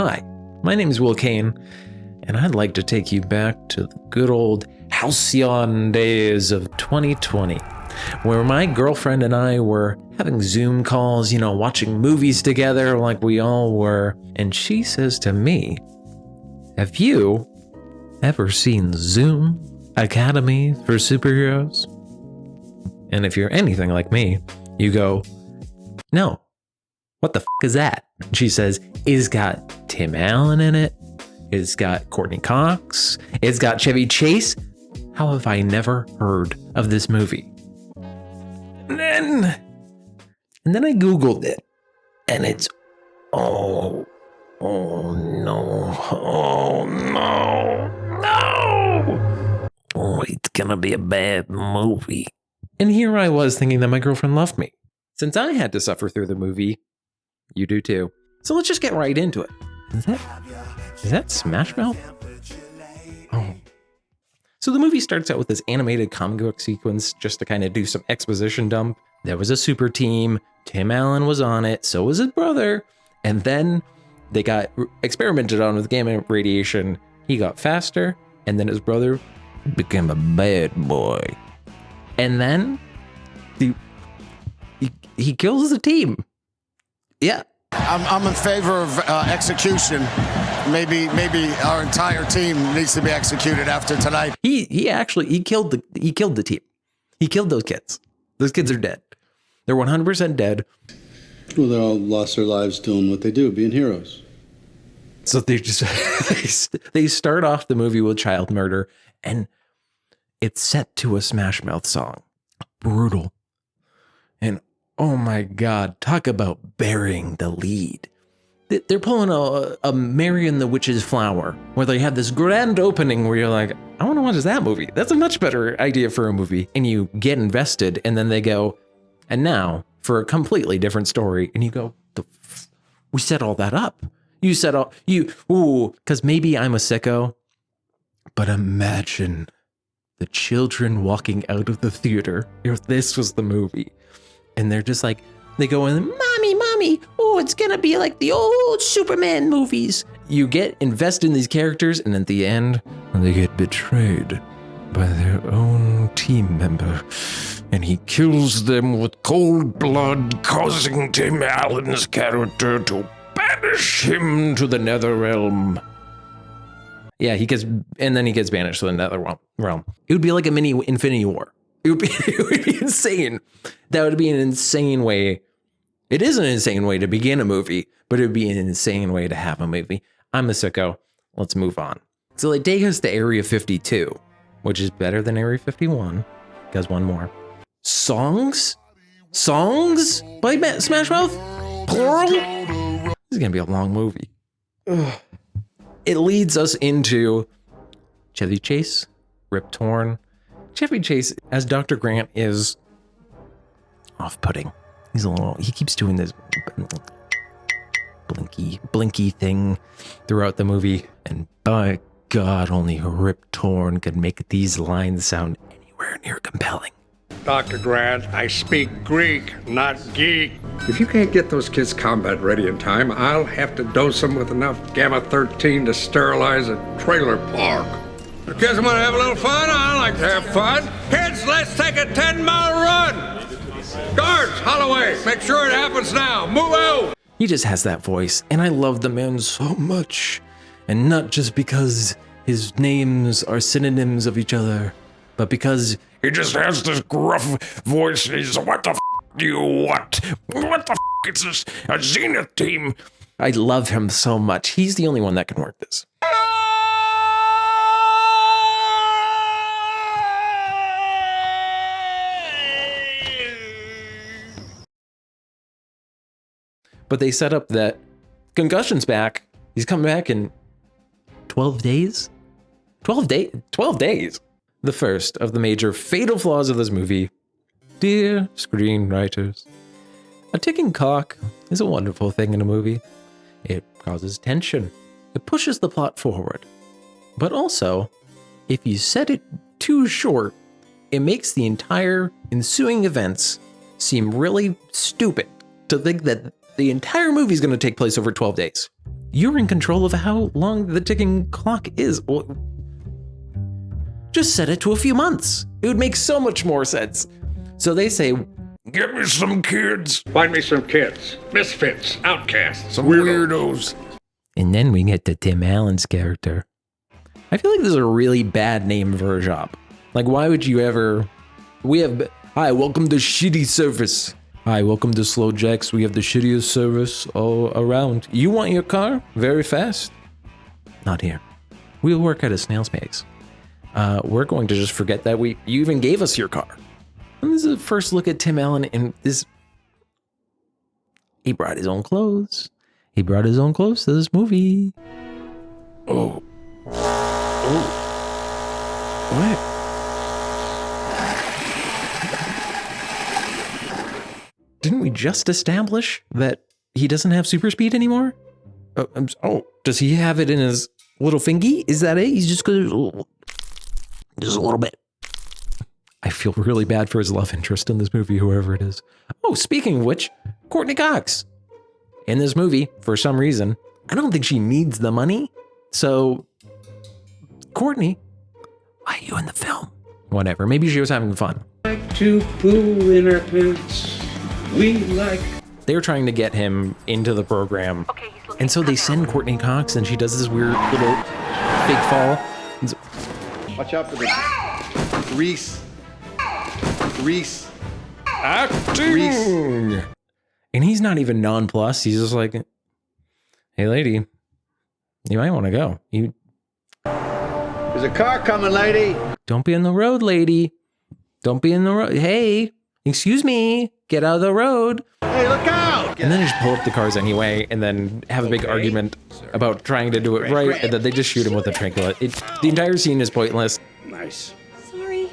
Hi, my name is Will Kane, and I'd like to take you back to the good old halcyon days of 2020, where my girlfriend and I were having Zoom calls, watching movies together like we all were, and she says to me, "Have you ever seen Zoom Academy for Superheroes?" And if you're anything like me, you go, "No, what the f*** is that?" She says, "It's got Tim Allen in it. It's got Courtney Cox. It's got Chevy Chase. How have I never heard of this movie?" And then I Googled it, and it's, oh no, oh, it's gonna be a bad movie. And here I was thinking that my girlfriend loved me. Since I had to suffer through the movie, you do too. So let's just get right into it. Is that Smash Mouth? Oh. So the movie starts out with this animated comic book sequence just to kind of do some exposition dump. There was a super team. Tim Allen was on it. So was his brother. And then they got experimented on with gamma radiation. He got faster. And then his brother became a bad boy. And then he kills the team. Yeah. I'm in favor of execution. Maybe our entire team needs to be executed after tonight. He killed the team. He killed those kids. Those kids are dead. They're 100% dead. Well, they all lost their lives doing what they do, being heroes. So they just they start off the movie with child murder, and it's set to a Smash Mouth song. Brutal. And oh my God, talk about burying the lead. They're pulling a Mary and the Witch's Flower, where they have this grand opening where you're like, I want to watch that movie. That's a much better idea for a movie. And you get invested, and then they go, and now for a completely different story. And you go, we set all that up. You set all, because maybe I'm a sicko, but imagine the children walking out of the theater if this was the movie. And they're just like, they go in, mommy, oh, it's gonna be like the old Superman movies. You get invested in these characters, and at the end, they get betrayed by their own team member. And he kills them with cold blood, causing Tim Allen's character to banish him to the nether realm. Yeah, he gets banished to the nether realm. It would be like a mini Infinity War. It would be insane. That would be an insane way. It is an insane way to begin a movie, but it would be an insane way to have a movie. I'm a sicko. Let's move on. So they take us to Area 52, which is better than Area 51. Because one more. Songs by Smash Mouth? Plural? This is going to be a long movie. Ugh. It leads us into Chevy Chase, Rip Torn. Chevy Chase as Dr. Grant is off-putting. He keeps doing this blinky thing throughout the movie. And by God, only Rip Torn could make these lines sound anywhere near compelling. Dr. Grant, I speak Greek, not geek. If you can't get those kids combat ready in time, I'll have to dose them with enough Gamma-13 to sterilize a trailer park. The kids want to have a little fun. I like to have fun. Kids, let's take a 10-mile run. Guards, Holloway, make sure it happens now. Move out. He just has that voice, and I love the man so much. And not just because his names are synonyms of each other, but because he just has this gruff voice. He's, what the f*** do you want? What the f***? It's this, a Zenith team. I love him so much. He's the only one that can work this. But they set up that Concussion's back. He's coming back in 12 days? 12 days. The first of the major fatal flaws of this movie. Dear screenwriters, a ticking clock is a wonderful thing in a movie. It causes tension. It pushes the plot forward. But also, if you set it too short, it makes the entire ensuing events seem really stupid to think that the entire movie is going to take place over 12 days. You're in control of how long the ticking clock is. Just set it to a few months. It would make so much more sense. So they say, Get me some kids. Find me some kids. Misfits, outcasts, some weirdos. And then we get to Tim Allen's character. I feel like this is a really bad name for a shop. Like, why would you ever... Hi, welcome to Shitty Service. Hi, welcome to Slow Jacks. We have the shittiest service all around. You want your car very fast? Not here. We'll work at a snail's pace. We're going to just forget that you even gave us your car. And this is the first look at Tim Allen in this. He brought his own clothes. He brought his own clothes to this movie. Oh. What? Didn't we just establish that he doesn't have super speed anymore? Does he have it in his little fingy? Is that it? He's just going just a little bit. I feel really bad for his love interest in this movie, whoever it is. Oh, speaking of which, Courtney Cox. In this movie, for some reason, I don't think she needs the money. So, Courtney, why are you in the film? Whatever, maybe she was having fun. Like to poo in our pants. We like... They're trying to get him into the program. And so they send Courtney Cox and she does this weird little fake fall. Watch out for the grease. Acting! And he's not even nonplussed. He's just like, hey, lady, you might want to go. There's a car coming, lady. Don't be in the road, lady. Don't be in the road. Hey, excuse me. Get out of the road. Hey, look out! And then they just pull up the cars anyway and then have a big argument about trying to do it right. And then they just shoot him with a trinket. The entire scene is pointless. Nice. Sorry.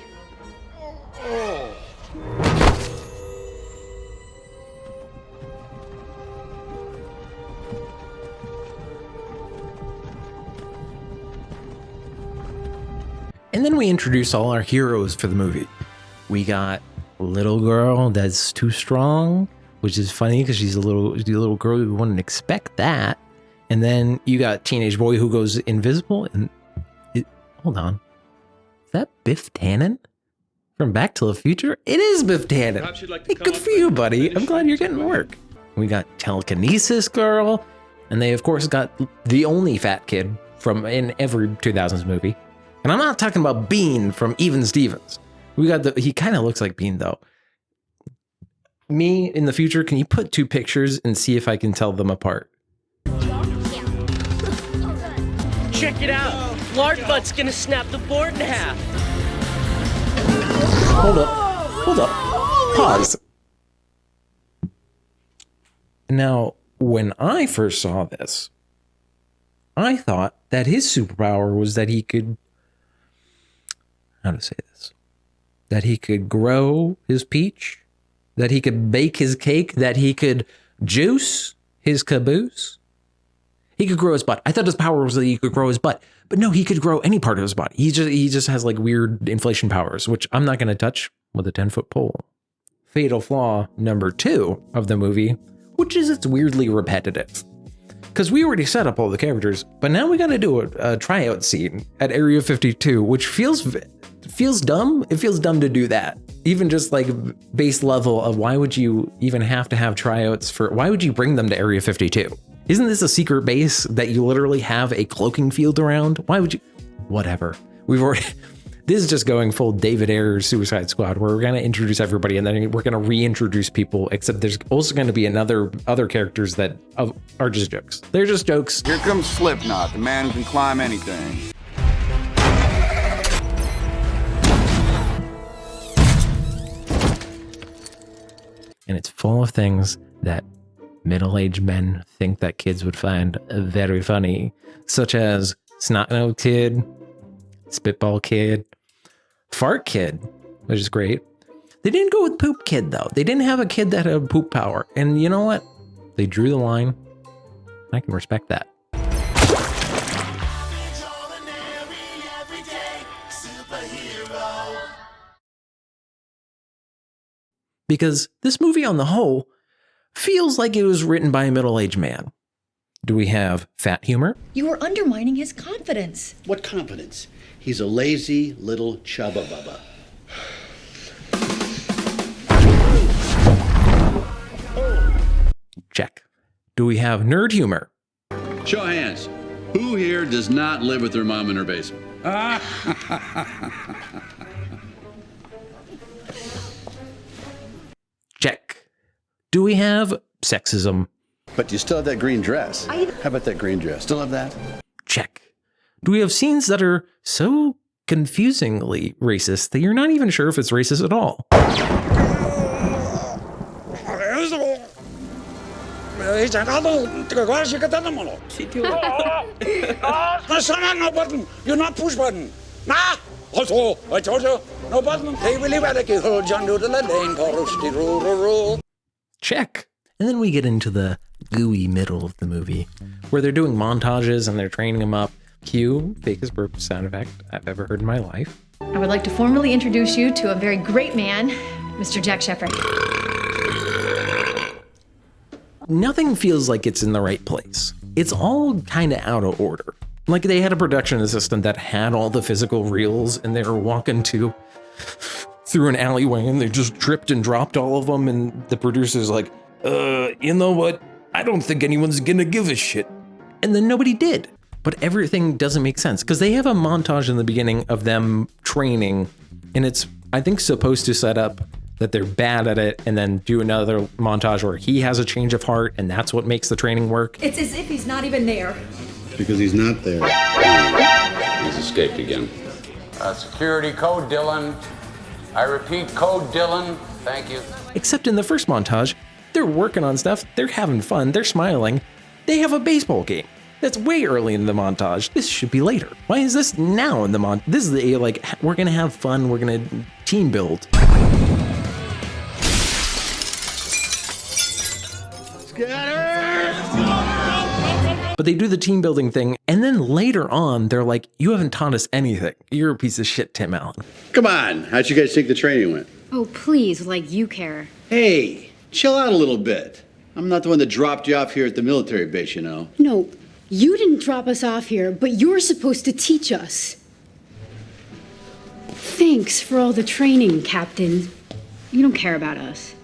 And then we introduce all our heroes for the movie. We got a little girl that's too strong, which is funny because she's a little girl. We wouldn't expect that. And then you got teenage boy who goes invisible. And hold on, is that Biff Tannen from Back to the Future? It is Biff Tannen. Hey, good for you, buddy. I'm glad you're getting work. We got telekinesis girl, and they of course got the only fat kid from in every 2000s movie. And I'm not talking about Bean from Even Stevens. We got he kind of looks like Bean though. Me in the future, can you put two pictures and see if I can tell them apart? Check it out. Lard Butt's gonna snap the board in half. Hold up. Pause. Now, when I first saw this, I thought that his superpower was that he could, how to say this, that he could grow his peach, that he could bake his cake, that he could juice his caboose. He could grow his butt. I thought his power was that he could grow his butt, but no, he could grow any part of his body. He just has like weird inflation powers, which I'm not going to touch with a 10-foot pole. Fatal flaw number 2 of the movie, which is it's weirdly repetitive. Because we already set up all the characters, but now we got to do a tryout scene at Area 52, which feels dumb. It feels dumb to do that. Even just like base level of why would you even have to have tryouts for, why would you bring them to Area 52? Isn't this a secret base that you literally have a cloaking field around? Why would you? Whatever. This is just going full David Ayer Suicide Squad, where we're going to introduce everybody and then we're going to reintroduce people, except there's also going to be other characters that are just jokes. They're just jokes. Here comes Slipknot, the man who can climb anything. And it's full of things that middle-aged men think that kids would find very funny, such as Snot-Nose Kid, Spitball Kid, Fart Kid, which is great. They didn't go with Poop Kid, though. They didn't have a kid that had poop power. And you know what? They drew the line. I can respect that. Because this movie on the whole feels like it was written by a middle-aged man. Do we have fat humor? You are undermining his confidence. What confidence? He's a lazy little chubba bubba. Check. Do we have nerd humor? Show of hands. Who here does not live with their mom in her basement? Check. Do we have sexism? But you still have that green dress. How about that green dress? Still have that? Check. Do we have scenes that are so confusingly racist that you're not even sure if it's racist at all? You're not push button. Nah. Also, I told you, no button. Hey, really, John do the lane. Check. And then we get into the gooey middle of the movie where they're doing montages and they're training him up. Cue, fakest burp sound effect I've ever heard in my life. I would like to formally introduce you to a very great man, Mr. Jack Shepherd. Nothing feels like it's in the right place. It's all kind of out of order. Like they had a production assistant that had all the physical reels and they were walking through an alleyway and they just tripped and dropped all of them. And the producer's like, you know what? I don't think anyone's gonna give a shit. And then nobody did. But everything doesn't make sense because they have a montage in the beginning of them training and it's, I think, supposed to set up that they're bad at it and then do another montage where he has a change of heart and that's what makes the training work. It's as if he's not even there. Because he's not there. He's escaped again. Security code, Dylan. I repeat, code, Dylan. Thank you. Except in the first montage, they're working on stuff, they're having fun, they're smiling. They have a baseball game. That's way early in the montage. This should be later. Why is this now in the This is the, like, we're gonna have fun, we're gonna team build. But they do the team building thing, and then later on, they're like, you haven't taught us anything. You're a piece of shit, Tim Allen. Come on, how'd you guys think the training went? Oh, please, like you care. Hey, chill out a little bit. I'm not the one that dropped you off here at the military base, you know. No, you didn't drop us off here, but you're supposed to teach us. Thanks for all the training, Captain. You don't care about us.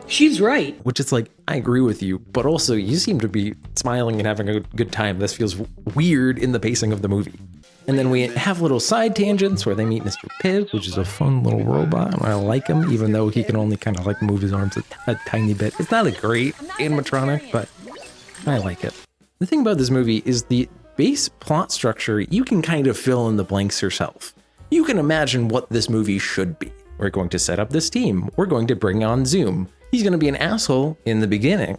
She's right. Which is like, I agree with you, but also you seem to be smiling and having a good time. This feels weird in the pacing of the movie. And then we have little side tangents where they meet Mr. Pibb, which is a fun little robot. And I like him, even though he can only kind of like move his arms a tiny bit. It's not a great animatronic, but I like it. The thing about this movie is the base plot structure, you can kind of fill in the blanks yourself. You can imagine what this movie should be. We're going to set up this team. We're going to bring on Zoom. He's going to be an asshole in the beginning,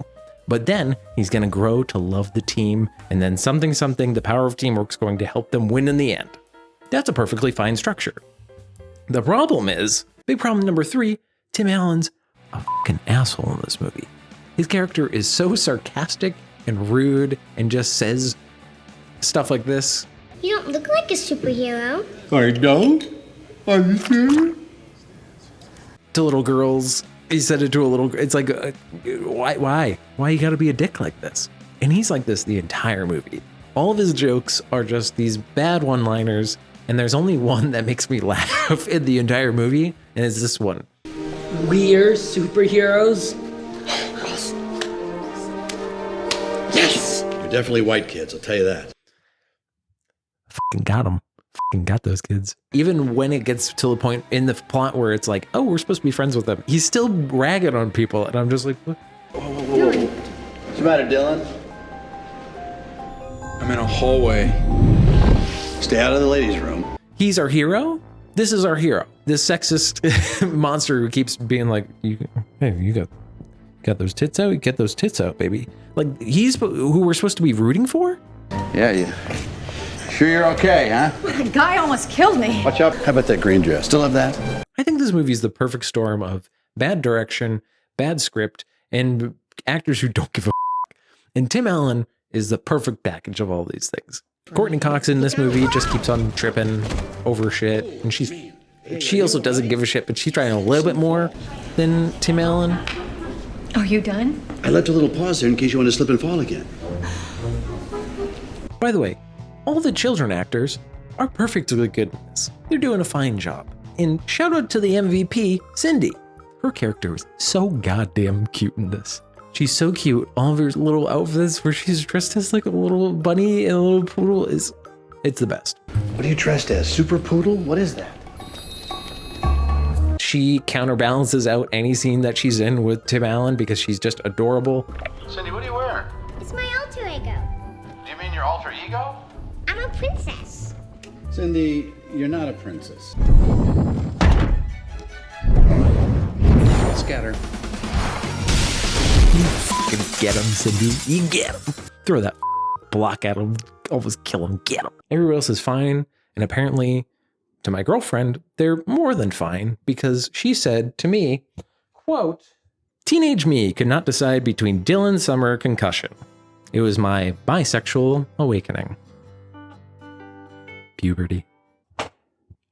but then he's going to grow to love the team, and then something, the power of teamwork's going to help them win in the end. That's a perfectly fine structure. The problem is, big problem number 3, Tim Allen's a fucking asshole in this movie. His character is so sarcastic and rude and just says stuff like this. You don't look like a superhero. I don't? Are you serious? To little girls. He said it to a little, it's like, why you gotta be a dick like this? And he's like this the entire movie. All of his jokes are just these bad one-liners, and there's only one that makes me laugh in the entire movie, and it's this one. We're superheroes. Yes! You're definitely white kids, I'll tell you that. Fucking got them. Fucking got those kids. Even when it gets to the point in the plot where it's like, oh, we're supposed to be friends with them, he's still ragging on people, and I'm just like, what? Whoa. What's the matter, Dylan? I'm in a hallway. Stay out of the ladies' room. He's our hero? This is our hero. This sexist monster who keeps being like, hey, you got those tits out? You get those tits out, baby. Like, he's who we're supposed to be rooting for? Yeah. Sure you're okay, huh? The guy almost killed me. Watch out. How about that green dress? Still have that? I think this movie is the perfect storm of bad direction, bad script, and actors who don't give a f***. And Tim Allen is the perfect package of all these things. Courtney Cox in this movie just keeps on tripping over shit, and she also doesn't give a shit, but she's trying a little bit more than Tim Allen. Are you done? I left a little pause there in case you want to slip and fall again. By the way, all the children actors are perfectly good in this. They're doing a fine job. And shout out to the MVP, Cindy. Her character is so goddamn cute in this. She's so cute. All of her little outfits where she's dressed as like a little bunny and a little poodle it's the best. What are you dressed as? Super Poodle? What is that? She counterbalances out any scene that she's in with Tim Allen because she's just adorable. Cindy, what are you wearing? It's my alter ego. Do you mean your alter ego? I'm a princess. Cindy, you're not a princess. Scatter. You fucking get him, Cindy. You get him. Throw that block at him. Almost kill him. Get him. Everyone else is fine. And apparently, to my girlfriend, they're more than fine because she said to me, quote, "Teenage me could not decide between Dylan, Summer, concussion. It was my bisexual awakening." Puberty.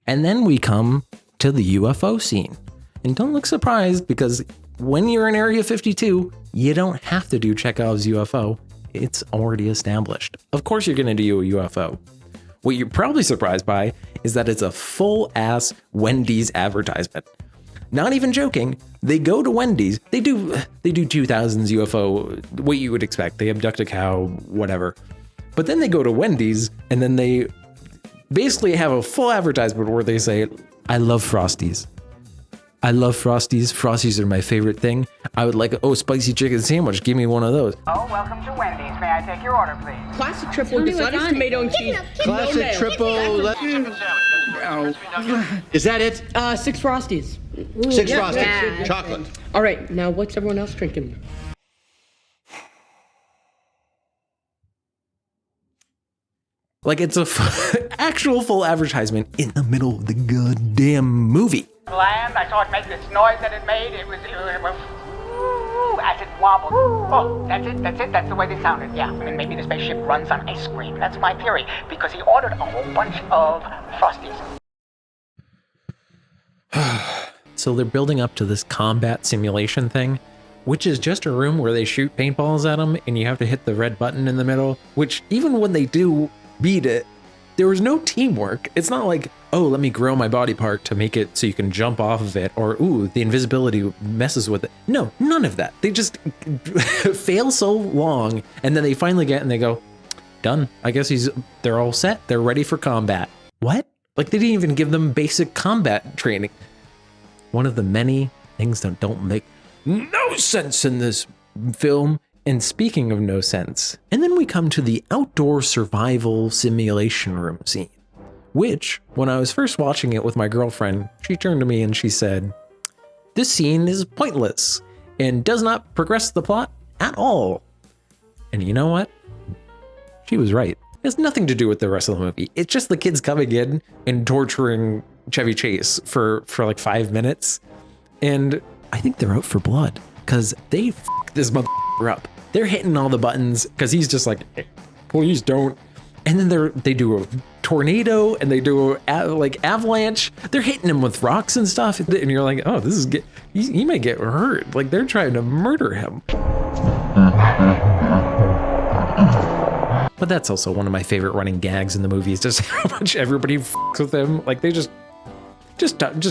And then we come to the UFO scene. And don't look surprised because when you're in Area 52, you don't have to do Chekhov's UFO. It's already established. Of course you're going to do a UFO. What you're probably surprised by is that it's a full-ass Wendy's advertisement. Not even joking. They go to Wendy's. They do 2000s UFO, what you would expect. They abduct a cow, whatever. But then they go to Wendy's and then they basically have a full advertisement where they say, "I love Frosties. I love Frosties. Frosties are my favorite thing. I would like a spicy chicken sandwich. Give me one of those." Oh, welcome to Wendy's. May I take your order, please? Classic triple lettuce, tomato, and cheese. Classic triple. Is that it? 6 Frosties. 6 Frosties. Chocolate. All right, now what's everyone else drinking? Like it's a actual full advertisement in the middle of the goddamn movie. Land, I saw it make this noise that it made. It was as it wobbled. Oh, that's the way they sounded. Yeah, I mean, maybe the spaceship runs on ice cream. That's my theory, because he ordered a whole bunch of Frosties. So they're building up to this combat simulation thing, which is just a room where they shoot paintballs at them and you have to hit the red button in the middle, which even when they do beat it, there was no teamwork. It's not like, oh, let me grow my body part to make it so you can jump off of it, or ooh, the invisibility messes with it. No, none of that. They just fail so long, and then they finally get and they go, done. I guess they're all set. They're ready for combat. What? Like they didn't even give them basic combat training. One of the many things that don't make no sense in this film. And speaking of no sense, and then we come to the outdoor survival simulation room scene, which, when I was first watching it with my girlfriend, she turned to me and she said, "This scene is pointless and does not progress the plot at all." And you know what? She was right. It has nothing to do with the rest of the movie. It's just the kids coming in and torturing Chevy Chase for like 5 minutes. And I think they're out for blood because they f this motherfucker up. They're hitting all the buttons because he's just like, hey, please don't. And then they do a tornado and they do like avalanche. They're hitting him with rocks and stuff. And you're like, oh, this is he might get hurt. Like they're trying to murder him. But that's also one of my favorite running gags in the movie is just how much everybody fucks with him. Like they just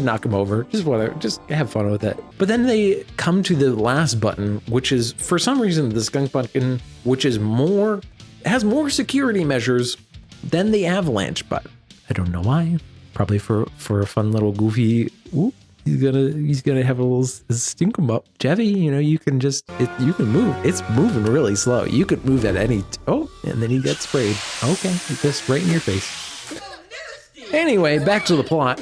knock him over. Just have fun with it. But then they come to the last button, which is for some reason the skunk button, which is has more security measures than the avalanche button. I don't know why. Probably for a fun little goofy. Ooh, he's gonna have a little stink him up. Chevy, you can you can move. It's moving really slow. You could move at any. Oh, and then he gets sprayed. Okay, just right in your face. Anyway, back to the plot.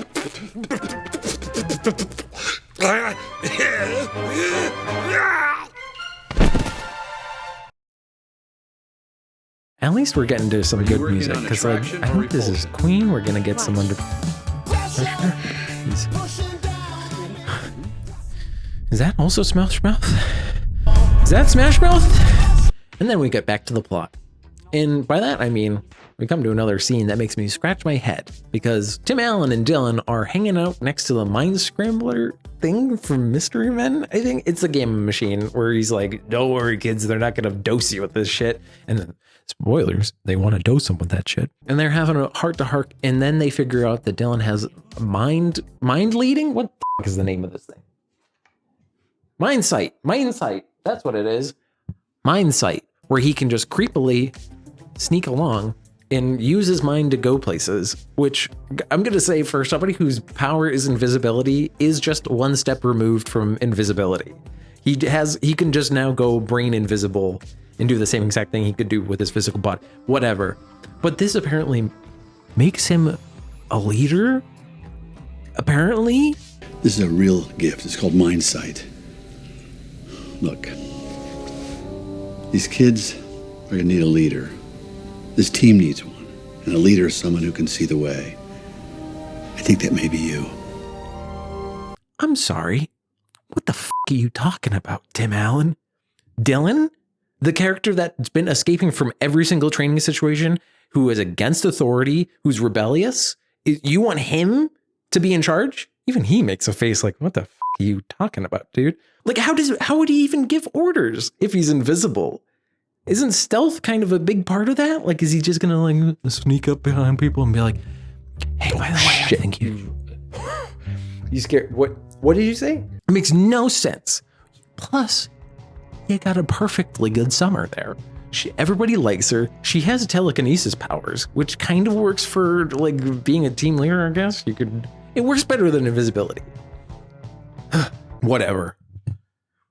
At least we're getting to some good music, because I think this is Queen. We're gonna get some under pressure. Is that also Smash Mouth? Is that Smash Mouth? And then we get back to the plot. And by that I mean, we come to another scene that makes me scratch my head because Tim Allen and Dylan are hanging out next to the Mind Scrambler thing from Mystery Men. I think it's a game machine where he's like, don't worry, kids, they're not going to dose you with this shit. And then, spoilers, they want to dose them with that shit. And they're having a heart-to-heart, and then they figure out that Dylan has mind leading? What the fuck is the name of this thing? Mind sight. That's what it is. Mind sight, where he can just creepily sneak along and use his mind to go places, which I'm going to say for somebody whose power is invisibility is just one step removed from invisibility. He can just now go brain invisible and do the same exact thing he could do with his physical body, whatever. But this apparently makes him a leader, apparently. This is a real gift. It's called mind sight. Look, these kids are gonna need a leader. This team needs one, and a leader is someone who can see the way. I think that may be you. I'm sorry. What the f*** are you talking about, Tim Allen? Dylan? The character that's been escaping from every single training situation, who is against authority, who's rebellious? You want him to be in charge? Even he makes a face like, what the f*** are you talking about, dude? Like, how would he even give orders if he's invisible? Isn't stealth kind of a big part of that? Like, is he just gonna like sneak up behind people and be like, hey, by the way, I think you scared? What did you say? It makes no sense. Plus, you got a perfectly good Summer there. Everybody likes her. She has telekinesis powers, which kind of works for like being a team leader, I guess. It works better than invisibility. Whatever,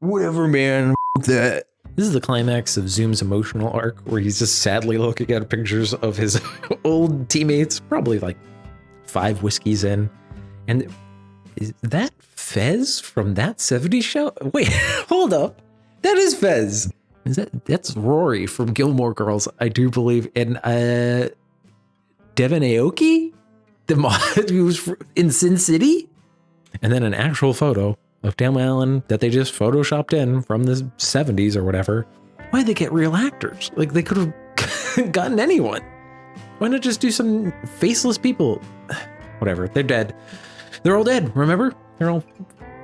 man. That. This is the climax of Zoom's emotional arc, where he's just sadly looking at pictures of his old teammates, probably like 5 whiskeys in. And is that Fez from That 70s Show? Wait, hold up. That is Fez. That's Rory from Gilmore Girls, I do believe. And Devin Aoki, the mod who's in Sin City. And then an actual photo of Tim Allen that they just photoshopped in from the 70s or whatever. Why'd they get real actors? Like, they could have gotten anyone. Why not just do some faceless people? Whatever, they're dead. They're all dead, remember? They're all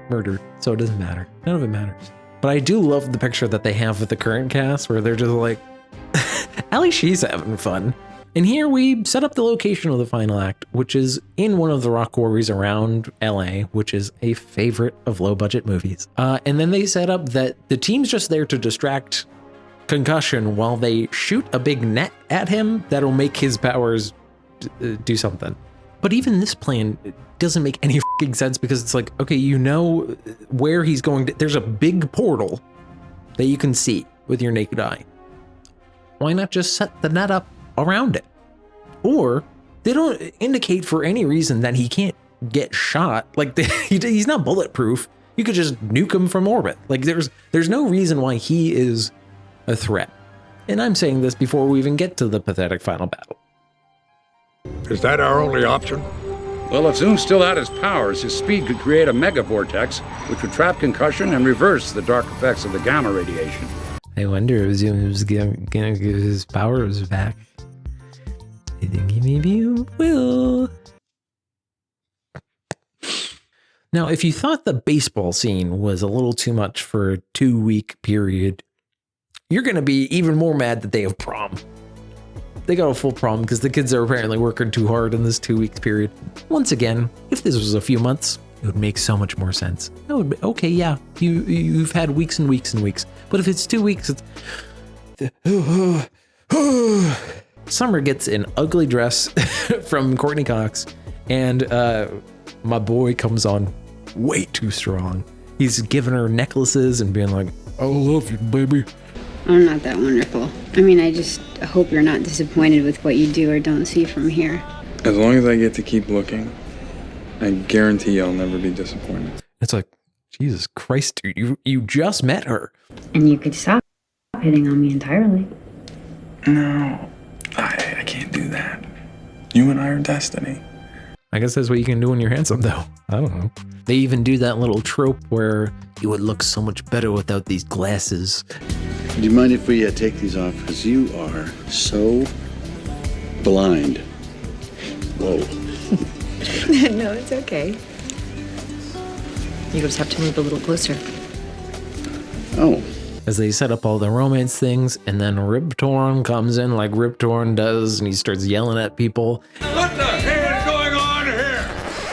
murdered, so it doesn't matter. None of it matters. But I do love the picture that they have with the current cast where they're just like, at least she's having fun. And here we set up the location of the final act, which is in one of the rock quarries around LA, which is a favorite of low budget movies. And then they set up that the team's just there to distract Concussion while they shoot a big net at him that'll make his powers do something. But even this plan doesn't make any fucking sense because it's like, okay, you know where he's going to, there's a big portal that you can see with your naked eye. Why not just set the net up around it? Or they don't indicate for any reason that he can't get shot. Like he's not bulletproof. You could just nuke him from orbit. Like there's no reason why he is a threat. And I'm saying this before we even get to the pathetic final battle. Is that our only option? Well, if Zoom's still at his powers, his speed could create a mega vortex, which would trap Concussion and reverse the dark effects of the gamma radiation. I wonder if Zoom was gonna give his powers back. I think he maybe will. Now, if you thought the baseball scene was a little too much for a 2-week period, you're going to be even more mad that they have prom. They got a full prom because the kids are apparently working too hard in this 2 weeks period. Once again, if this was a few months, it would make so much more sense. That would be, okay, yeah, you've had weeks and weeks and weeks. But if it's 2 weeks, it's... Summer gets an ugly dress from Courtney Cox, and my boy comes on way too strong. He's giving her necklaces and being like, I love you, baby. I'm not that wonderful. I mean, I just hope you're not disappointed with what you do or don't see from here. As long as I get to keep looking, I guarantee I'll never be disappointed. It's like, Jesus Christ, dude, you just met her. And you could stop hitting on me entirely. No, I can't do that. You and I are destiny. I guess that's what you can do when you're handsome, though. I don't know. They even do that little trope where you would look so much better without these glasses. Do you mind if we take these off? Because you are so blind. Whoa. No, it's okay. You just have to move a little closer. Oh. As they set up all the romance things, and then Rip Torn comes in like Rip Torn does, and he starts yelling at people. What the hell is going on here?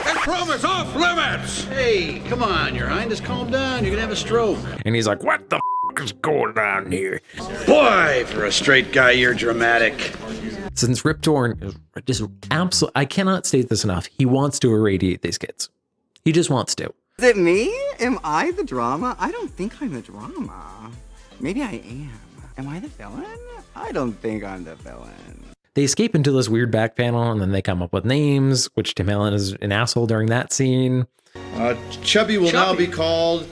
That prom is off limits! Hey, come on, Your Highness, calm down. You're gonna have a stroke. And he's like, what the is going on here? Boy, for a straight guy, you're dramatic. Since Rip Torn is just absolutely, I cannot state this enough, he wants to irradiate these kids. He just wants to. Is it me? Am I the drama? I don't think I'm the drama. Maybe I am. Am I the villain? I don't think I'm the villain. They escape into this weird back panel, and then they come up with names, which Tim Allen is an asshole during that scene. Chubby will now be called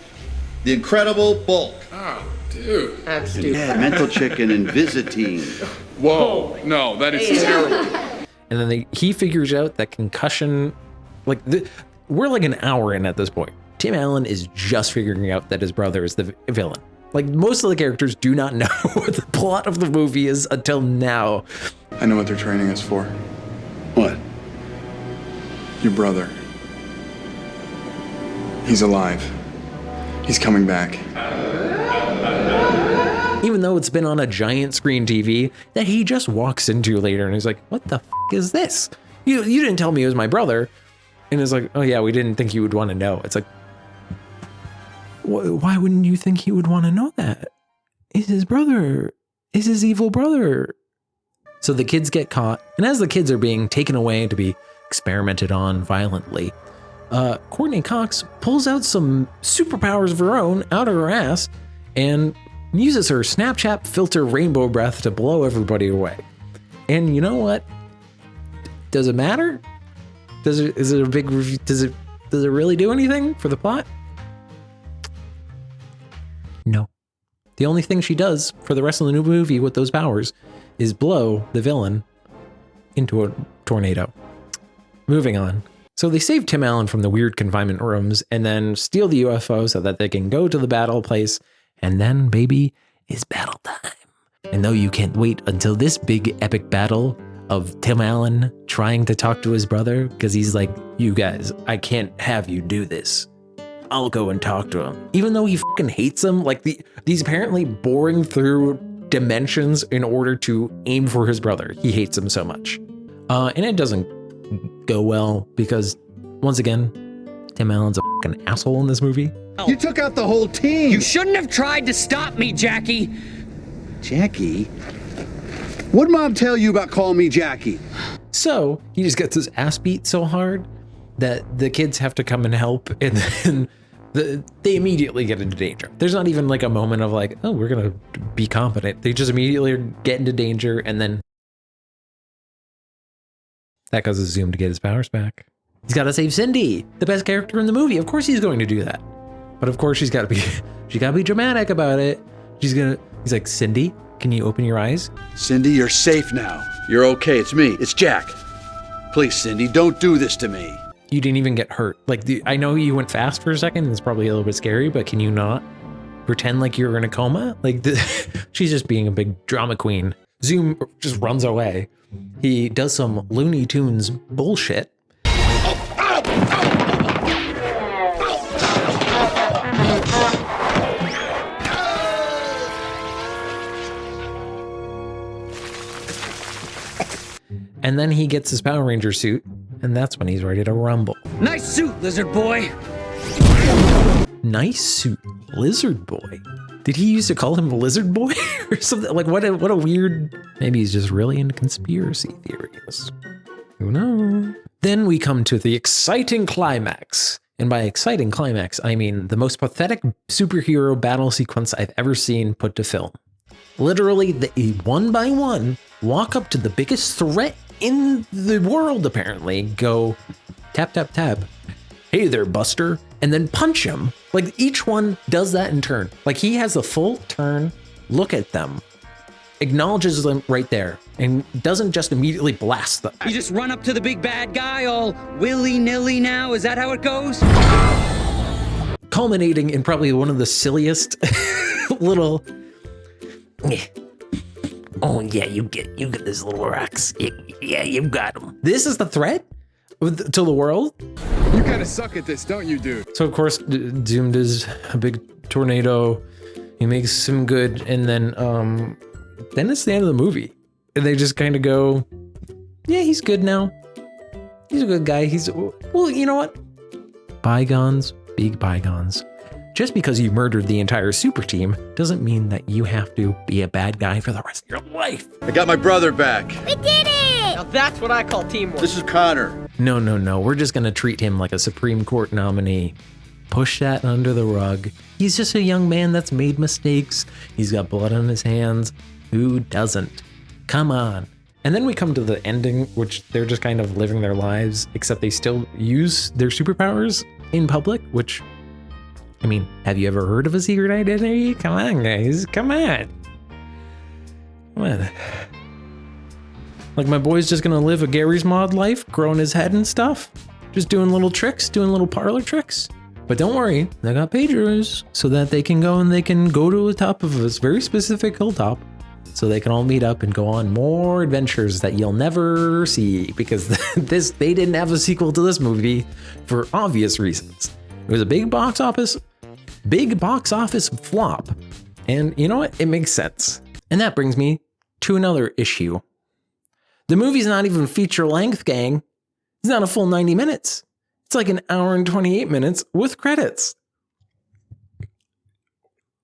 the Incredible Bulk. Oh, dude. That's stupid. Yeah, mental chicken and Visitine. Whoa, no, that is terrible. And then he figures out that concussion, we're like an hour in at this point. Tim Allen is just figuring out that his brother is the villain. Like, most of the characters do not know what the plot of the movie is until now. I know what they're training us for. What? Your brother. He's alive. He's coming back. Even though it's been on a giant screen TV that he just walks into later and he's like, what the f is this? You didn't tell me it was my brother. And it's like, oh yeah, we didn't think you would want to know. It's like, why wouldn't you think he would want to know that? Is his brother, is his evil brother. So the kids get caught, and as the kids are being taken away to be experimented on violently, Courtney Cox pulls out some superpowers of her own out of her ass and uses her Snapchat filter rainbow breath to blow everybody away. And you know what? Does it matter? Does it really do anything for the plot? No. The only thing she does for the rest of the new movie with those powers is blow the villain into a tornado. Moving on. So they save Tim Allen from the weird confinement rooms and then steal the UFO so that they can go to the battle place. And then, baby, it's battle time. And though you can't wait until this big epic battle of Tim Allen trying to talk to his brother, because he's like, you guys, I can't have you do this. I'll go and talk to him. Even though he fucking hates him, like these apparently boring through dimensions in order to aim for his brother. He hates him so much. And it doesn't go well because, once again, Tim Allen's a fucking asshole in this movie. You took out the whole team. You shouldn't have tried to stop me, Jackie. Jackie? What'd Mom tell you about calling me Jackie? So he just gets his ass beat so hard that the kids have to come and help, and then they immediately get into danger. There's not even like a moment of like, oh, we're gonna be competent. They just immediately get into danger, and then that causes Zoom to get his powers back. He's got to save Cindy, the best character in the movie. Of course he's going to do that. But of course she's got to be dramatic about it. He's like, Cindy, can you open your eyes? Cindy, you're safe now. You're okay. It's me. It's Jack. Please, Cindy, don't do this to me. You didn't even get hurt. Like, I know you went fast for a second. It's probably a little bit scary, but can you not pretend like you're in a coma? Like, she's just being a big drama queen. Zoom just runs away. He does some Looney Tunes bullshit. And then he gets his Power Ranger suit, and that's when he's ready to rumble. Nice suit, lizard boy. Nice suit, lizard boy. Did he used to call him Lizard Boy or something? Like, what a weird... Maybe he's just really into conspiracy theories. Who knows? Then we come to the exciting climax. And by exciting climax, I mean the most pathetic superhero battle sequence I've ever seen put to film. Literally, they one by one walk up to the biggest threat in the world, apparently, go tap, tap, tap. Hey there, Buster. And then punch him. Like, each one does that in turn. Like, he has a full turn, look at them, acknowledges them right there, and doesn't just immediately blast them. You just run up to the big bad guy all willy-nilly now? Is that how it goes? Culminating in probably one of the silliest little Oh yeah, you get this little rocks. Yeah, you got them. This is the threat to the world. You kind of suck at this, don't you, dude? So of course, Zoom does a big tornado. He makes him good, and then it's the end of the movie. And they just kind of go, yeah, he's good now. He's a good guy. Well, you know what? Bygones, big bygones. Just because you murdered the entire super team doesn't mean that you have to be a bad guy for the rest of your life. I got my brother back. We did it! Now that's what I call teamwork. This is Connor. No. We're just going to treat him like a Supreme Court nominee. Push that under the rug. He's just a young man that's made mistakes. He's got blood on his hands. Who doesn't? Come on. And then we come to the ending, which they're just kind of living their lives, except they still use their superpowers in public, which, I mean, have you ever heard of a secret identity? Come on, guys. Come on. Like, my boy's just gonna live a Gary's Mod life, growing his head and stuff. Just doing little tricks, doing little parlor tricks. But don't worry, they got pagers so that they can go to the top of this very specific hilltop, so they can all meet up and go on more adventures that you'll never see, because they didn't have a sequel to this movie for obvious reasons. It was a big box office flop. And you know what? It makes sense. And that brings me to another issue. The movie's not even feature length, gang. It's not a full 90 minutes. It's like an hour and 28 minutes with credits.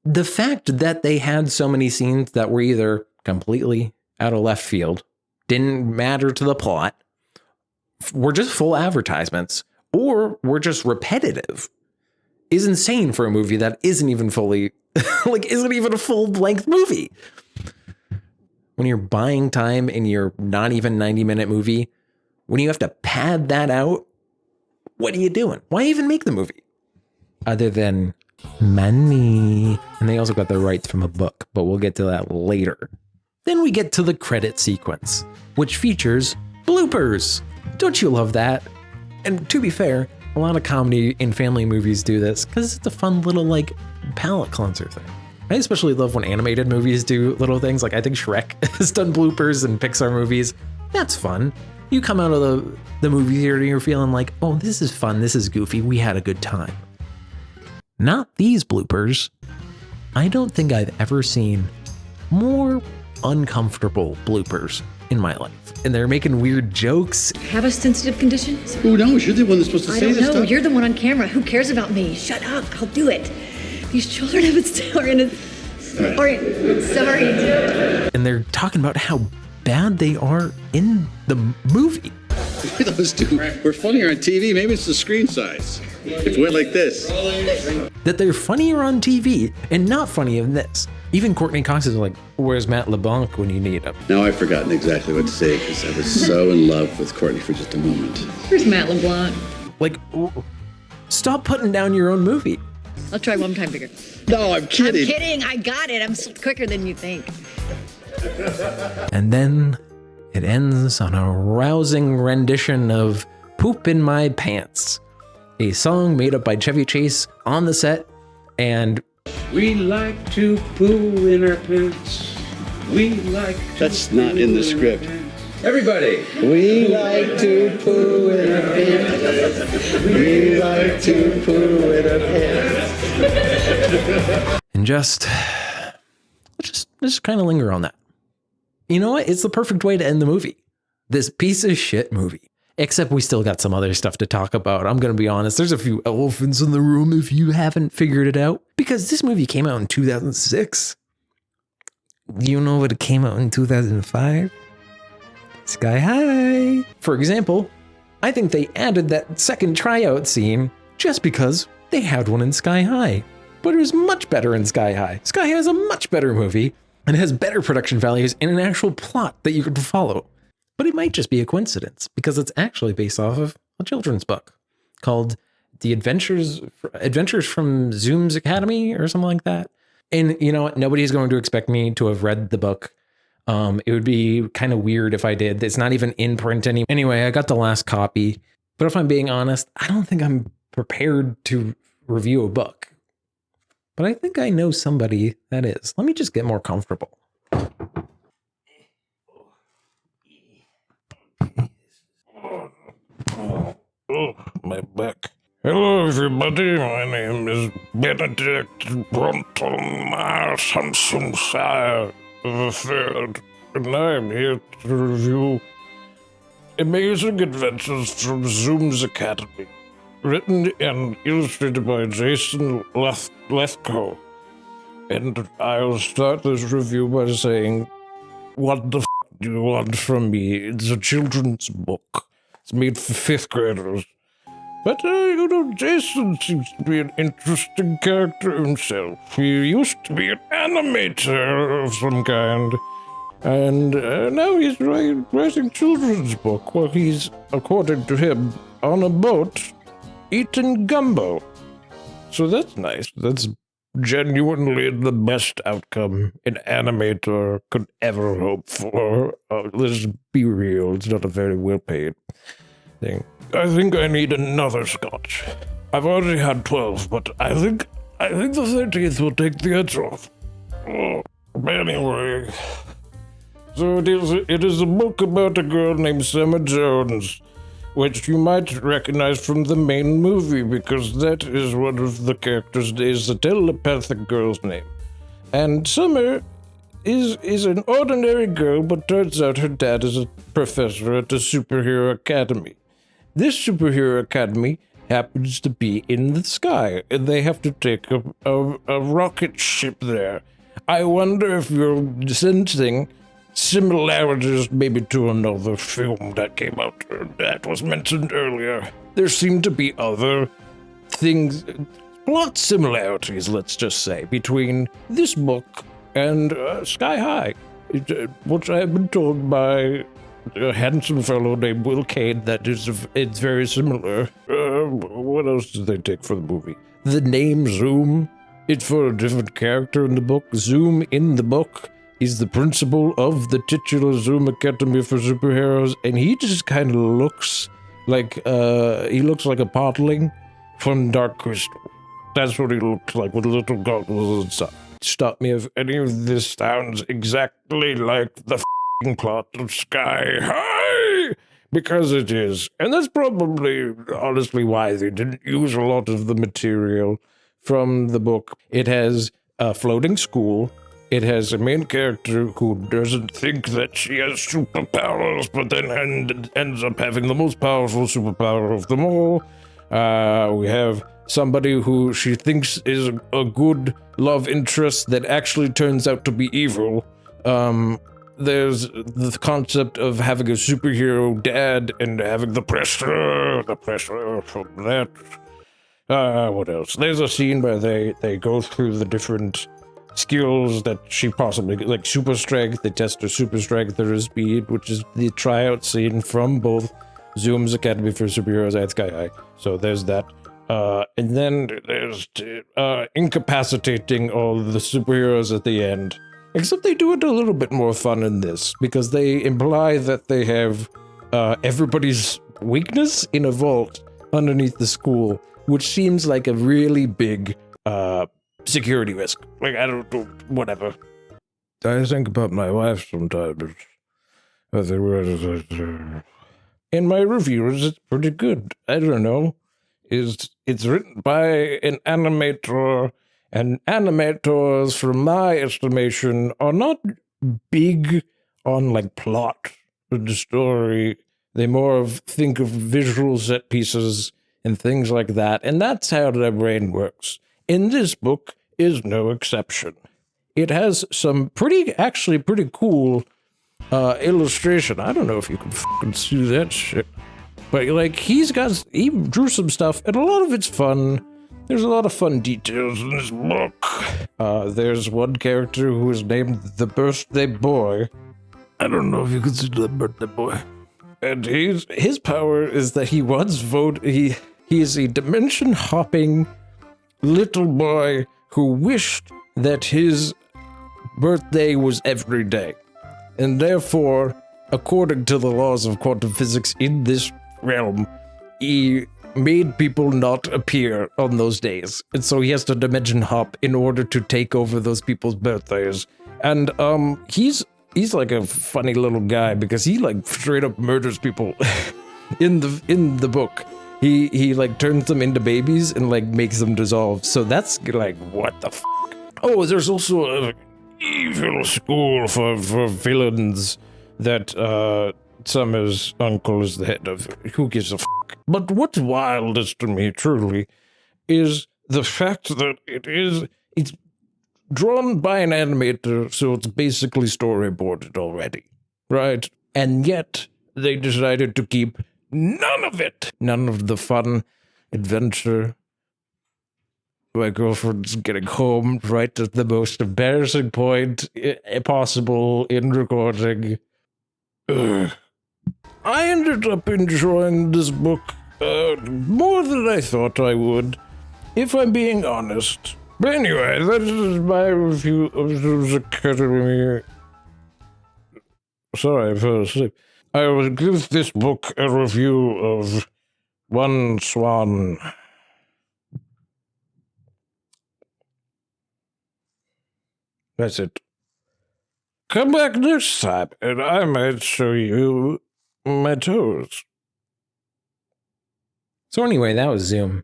The fact that they had so many scenes that were either completely out of left field, didn't matter to the plot, were just full advertisements, or were just repetitive, is insane for a movie that isn't even fully, isn't even a full length movie. When you're buying time in your not even 90-minute movie, when you have to pad that out, what are you doing? Why even make the movie? Other than money. And they also got the rights from a book, but we'll get to that later. Then we get to the credit sequence, which features bloopers. Don't you love that? And to be fair, a lot of comedy and family movies do this because it's a fun little palate cleanser thing. I especially love when animated movies do little things. Like I think Shrek has done bloopers in Pixar movies. That's fun. You come out of the movie theater and you're feeling like, oh, this is fun. This is goofy. We had a good time. Not these bloopers. I don't think I've ever seen more uncomfortable bloopers in my life. And they're making weird jokes. Have a sensitive condition? Who knows? You're the one that's supposed to say this stuff. I don't know. You're the one on camera. Who cares about me? Shut up. I'll do it. These children have sorry. And they're talking about how bad they are in the movie. Those two were funnier on TV. Maybe it's the screen size. If it went like this. That they're funnier on TV and not funny in this. Even Courtney Cox is like, where's Matt LeBlanc when you need him? Now I've forgotten exactly what to say because I was so in love with Courtney for just a moment. Where's Matt LeBlanc? Stop putting down your own movie. I'll try one time bigger. No, I'm kidding. I'm kidding. I got it. I'm quicker than you think. And then it ends on a rousing rendition of Poop in My Pants, a song made up by Chevy Chase on the set. And we like to poo in our pants. We like to That's not in the script. Everybody. We like to poo in our pants. We like to poo in our pants. And just kind of linger on that. You know what? It's the perfect way to end the movie. This piece of shit movie. Except we still got some other stuff to talk about. I'm going to be honest. There's a few elephants in the room if you haven't figured it out. Because this movie came out in 2006. Do you know what it came out in 2005? Sky High. For example, I think they added that second tryout scene just because they had one in Sky High. But it was much better in Sky High. Sky High is a much better movie and has better production values and an actual plot that you could follow. But it might just be a coincidence because it's actually based off of a children's book called The Adventures from Zoom's Academy or something like that. And you know what? Nobody's going to expect me to have read the book. It would be kind of weird if I did. It's not even in print anymore. Anyway, I got the last copy. But if I'm being honest, I don't think I'm prepared to review a book. But I think I know somebody that is. Let me just get more comfortable. Oh, my back. Hello, everybody. My name is Benedict Bronton Samsung III, and I'm here to review Amazing Adventures from Zoom's Academy, written and illustrated by Jason Lethko. And I'll start this review by saying, what the f*** do you want from me? It's a children's book. It's made for 5th graders. But, Jason seems to be an interesting character himself. He used to be an animator of some kind. And now he's writing children's book while he's, according to him, on a boat eating gumbo. So that's nice. That's genuinely the best outcome an animator could ever hope for. Let's be real, it's not a very well-paid thing. I think I need another scotch. I've already had 12, but I think the 13th will take the edge off. Oh, anyway, so it is a book about a girl named Summer Jones, which you might recognize from the main movie, because that is one of the characters is the telepathic girl's name. And Summer is an ordinary girl, but turns out her dad is a professor at the superhero academy. This superhero academy happens to be in the sky, and they have to take a rocket ship there. I wonder if you're sensing similarities maybe to another film that came out that was mentioned earlier. There seem to be other things, plot similarities, let's just say, between this book and Sky High, which I have been told by a handsome fellow named Will Kane that it's very similar. What else did they take for the movie? The name Zoom, it's for a different character in the book. Zoom in the book is the principal of the titular Zoom Academy for Superheroes, and he just kind of looks like a podling from Dark Crystal. That's what he looks like with little goggles and stuff. Stop me if any of this sounds exactly like the plot of Sky High, because it is. And that's probably honestly why they didn't use a lot of the material from the book. It has a floating school. It has a main character who doesn't think that she has superpowers, but then ends up having the most powerful superpower of them all. We have somebody who she thinks is a good love interest that actually turns out to be evil. There's the concept of having a superhero dad and having the pressure from that. What else? There's a scene where they go through the different skills that she possibly, like super strength. They test her super strength or her speed, which is the tryout scene from both Zoom's Academy for Superheroes and Sky High. So there's that. And then there's incapacitating all the superheroes at the end. Except they do it a little bit more fun in this, because they imply that they have everybody's weakness in a vault underneath the school, which seems like a really big security risk. Like, I don't know, whatever. I think about my wife sometimes. In my reviews, it's pretty good. I don't know. It's written by an animator, and animators, from my estimation, are not big on, like, plot or the story. They more think of visual set pieces and things like that, and that's how their brain works. In this book is no exception. It has some actually pretty cool illustration. I don't know if you can fucking see that shit. But, like, he drew some stuff, and a lot of it's fun. There's a lot of fun details in this book. There's one character who is named the Birthday Boy. I don't know if you can see the Birthday Boy. And his power is that he once voted. He is a dimension-hopping little boy who wished that his birthday was every day. And therefore, according to the laws of quantum physics in this realm, he made people not appear on those days. And so he has to dimension hop in order to take over those people's birthdays. And he's like a funny little guy because he like straight up murders people. in the book, he like turns them into babies and like makes them dissolve. So that's like, what the f? Oh, there's also an evil school for villains that Summer's uncle is the head of. Who gives a f? But what's wildest to me, truly, is the fact that it's drawn by an animator, so it's basically storyboarded already, right? And yet they decided to keep none of it. None of the fun adventure. My girlfriend's getting home right at the most embarrassing point possible in recording. Ugh. I ended up enjoying this book more than I thought I would, if I'm being honest. But anyway, that is my review of the Academy. Sorry, I fell asleep. I will give this book a review of 1 swan. That's it. Come back next time, and I might show you my toes. So anyway, that was Zoom.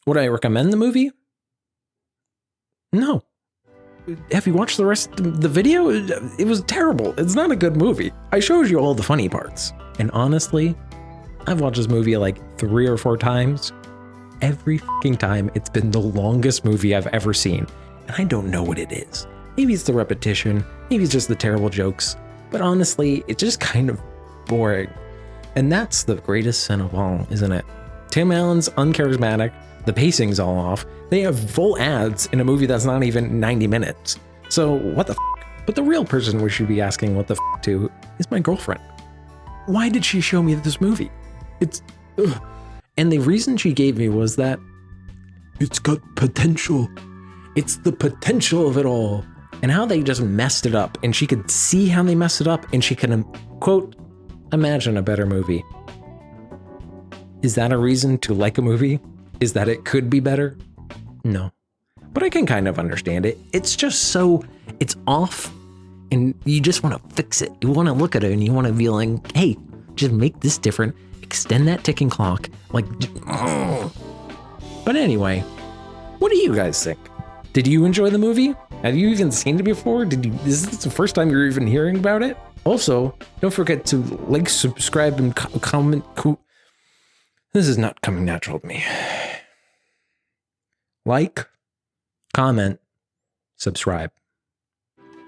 Would I recommend the movie? No. Have you watched the rest of the video? It was terrible. It's not a good movie. I showed you all the funny parts. And honestly, I've watched this movie like 3 or 4 times. Every fucking time, it's been the longest movie I've ever seen. And I don't know what it is. Maybe it's the repetition. Maybe it's just the terrible jokes. But honestly, it's just kind of boring. And that's the greatest sin of all, isn't it? Tim Allen's uncharismatic. The pacing's all off. They have full ads in a movie that's not even 90 minutes. So what the f? But the real person we should be asking what the f to is my girlfriend. Why did she show me this movie? It's... Ugh. And the reason she gave me was that it's got potential. It's the potential of it all. And how they just messed it up. And she could see how they messed it up. And she can, quote, imagine a better movie. Is that a reason to like a movie? Is that it could be better? No. But I can kind of understand it. It's just so, it's off. And you just want to fix it. You want to look at it and you want to be like, hey, just make this different. Extend that ticking clock. Like, oh. But anyway, what do you guys think? Did you enjoy the movie? Have you even seen it before? Is this the first time you're even hearing about it? Also, don't forget to like, subscribe, and comment. This is not coming natural to me. Like, comment, subscribe.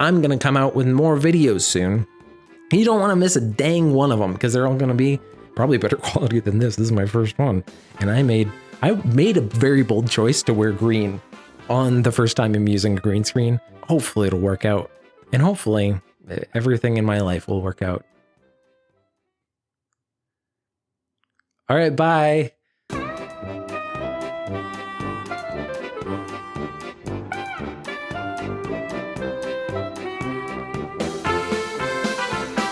I'm going to come out with more videos soon. You don't want to miss a dang one of them because they're all going to be probably better quality than this. This is my first one. And I made a very bold choice to wear green on the first time I'm using a green screen. Hopefully it'll work out. And hopefully everything in my life will work out. All right, bye.